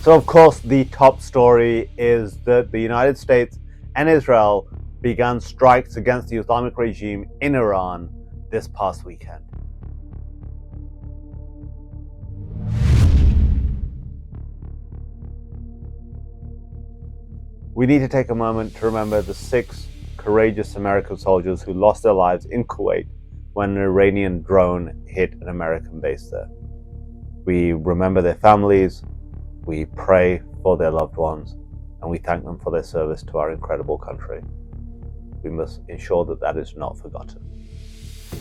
So, of course, the top story is that the United States and Israel began strikes against the Islamic regime in Iran this past weekend. We need to take a moment to remember the 6 courageous American soldiers who lost their lives in Kuwait when an Iranian drone hit an American base there. We remember their families, we pray for their loved ones, and we thank them for their service to our incredible country. We must ensure that that is not forgotten.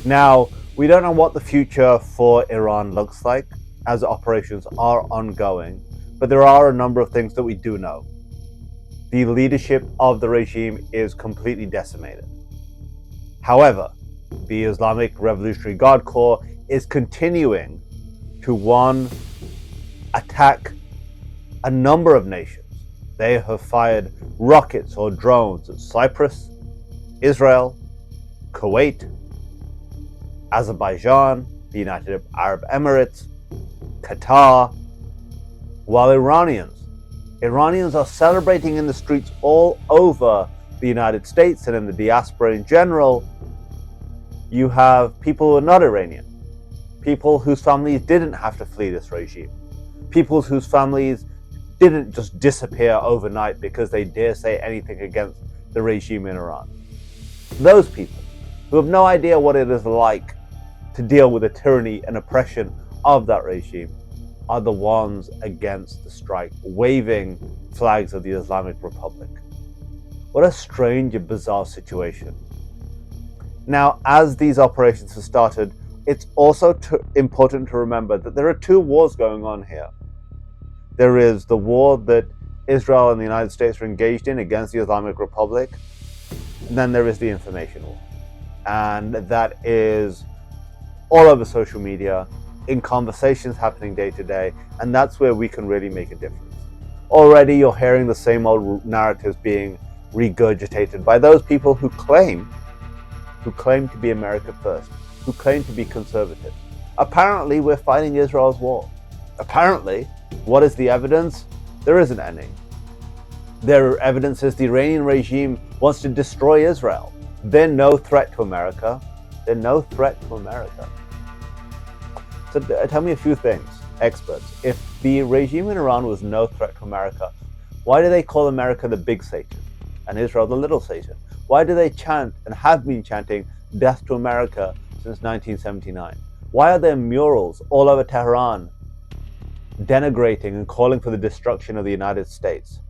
Now, we don't know what the future for Iran looks like as operations are ongoing, but there are a number of things that we do know. The leadership of the regime is completely decimated. However, the Islamic Revolutionary Guard Corps is continuing to, one, attack a number of nations. They have fired rockets or drones at Cyprus, Israel, Kuwait, Azerbaijan, the United Arab Emirates, Qatar, while Iranians are celebrating in the streets all over the United States and in the diaspora in general. You have people who are not Iranian, people whose families didn't have to flee this regime, people whose families didn't just disappear overnight because they dare say anything against the regime in Iran. Those people who have no idea what it is like to deal with the tyranny and oppression of that regime are the ones against the strike, waving flags of the Islamic Republic. What a strange and bizarre situation. Now, as these operations have started, it's also important to remember that there are 2 wars going on here. There is the war that Israel and the United States are engaged in against the Islamic Republic, and then there is the information war. And that is all over social media, in conversations happening day to day, and that's where we can really make a difference. Already you're hearing the same old narratives being regurgitated by those people who claim to be America first, who claim to be conservative. Apparently we're fighting Israel's war. Apparently, what is the evidence? There isn't any. Their evidence is the Iranian regime wants to destroy Israel. They're no threat to America. They're no threat to America. So tell me a few things, experts. If the regime in Iran was no threat to America, why do they call America the big Satan and Israel the little Satan? Why do they chant and have been chanting death to America since 1979? Why are there murals all over Tehran denigrating and calling for the destruction of the United States?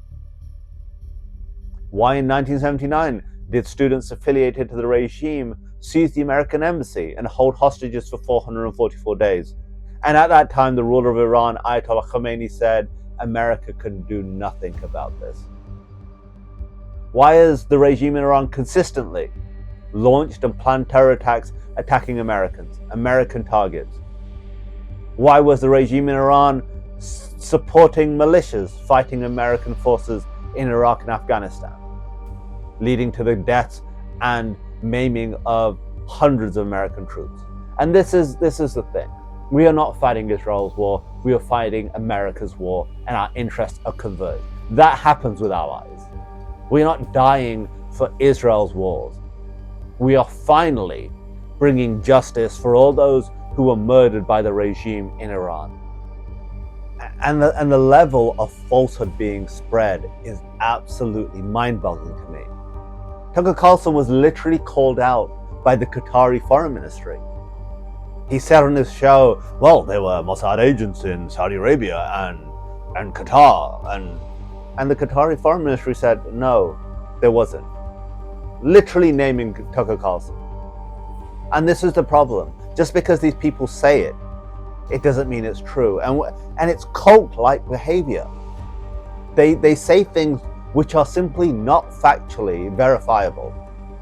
Why in 1979 did students affiliated to the regime seize the American embassy and hold hostages for 444 days? And at that time, the ruler of Iran, Ayatollah Khomeini, said America can do nothing about this. Why has the regime in Iran consistently launched and planned terror attacks attacking Americans, American targets? Why was the regime in Iran supporting militias fighting American forces in Iraq and Afghanistan, leading to the deaths and maiming of hundreds of American troops? And this is the thing. We are not fighting Israel's war. We are fighting America's war, and our interests are converged. That happens with allies. We're not dying for Israel's wars. We are finally bringing justice for all those who were murdered by the regime in Iran. And the level of falsehood being spread is absolutely mind-boggling to me. Tucker Carlson was literally called out by the Qatari foreign ministry. He said on his show, well, there were Mossad agents in Saudi Arabia and Qatar, and the Qatari foreign ministry said, no, there wasn't. Literally naming Tucker Carlson. And this is the problem. Just because these people say it, it doesn't mean it's true. And it's cult-like behavior. They say things which are simply not factually verifiable,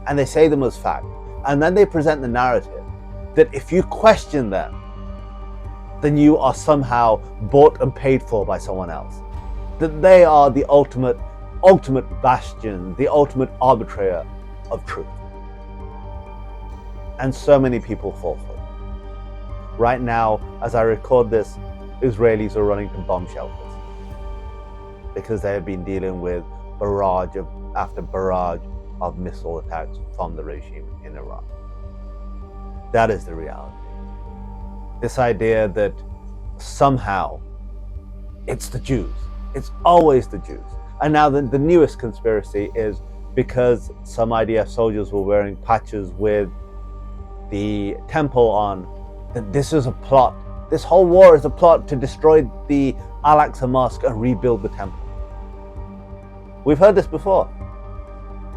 and they say them as fact. And then they present the narrative that if you question them, then you are somehow bought and paid for by someone else. That they are the ultimate bastion, the ultimate arbitrator of truth. And so many people fall for it. Right now, as I record this, Israelis are running to bomb shelters. because they have been dealing with barrage after barrage of missile attacks from the regime in Iran. That is the reality. This idea that somehow it's the Jews. It's always the Jews. And now the newest conspiracy is because some IDF soldiers were wearing patches with the temple on, that this is a plot. This whole war is a plot to destroy the Al-Aqsa Mosque and rebuild the temple. We've heard this before.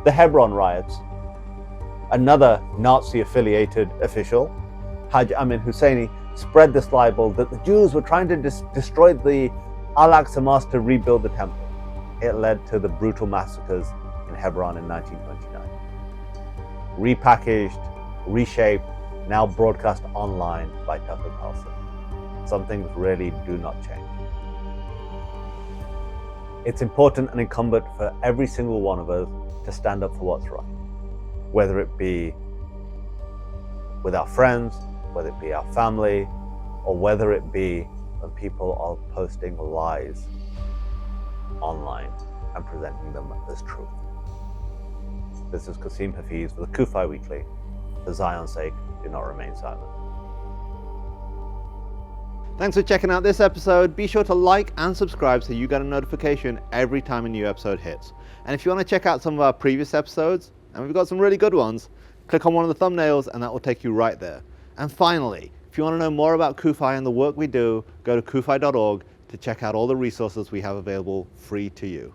The Hebron riots. Another Nazi-affiliated official, Haj Amin Husseini, spread this libel that the Jews were trying to destroy the Al-Aqsa Mosque to rebuild the temple. It led to the brutal massacres in Hebron in 1929. Repackaged, reshaped, now broadcast online by Tucker Carlson. Some things really do not change. It's important and incumbent for every single one of us to stand up for what's right, whether it be with our friends, whether it be our family, or whether it be when people are posting lies online and presenting them as truth. This is Kasim for the CUFI Weekly. For Zion's sake, do not remain silent. Thanks for checking out this episode. Be sure to like and subscribe so you get a notification every time a new episode hits. And if you want to check out some of our previous episodes, and we've got some really good ones, click on one of the thumbnails and that will take you right there. And finally, if you want to know more about CUFI and the work we do, go to cufi.org to check out all the resources we have available free to you.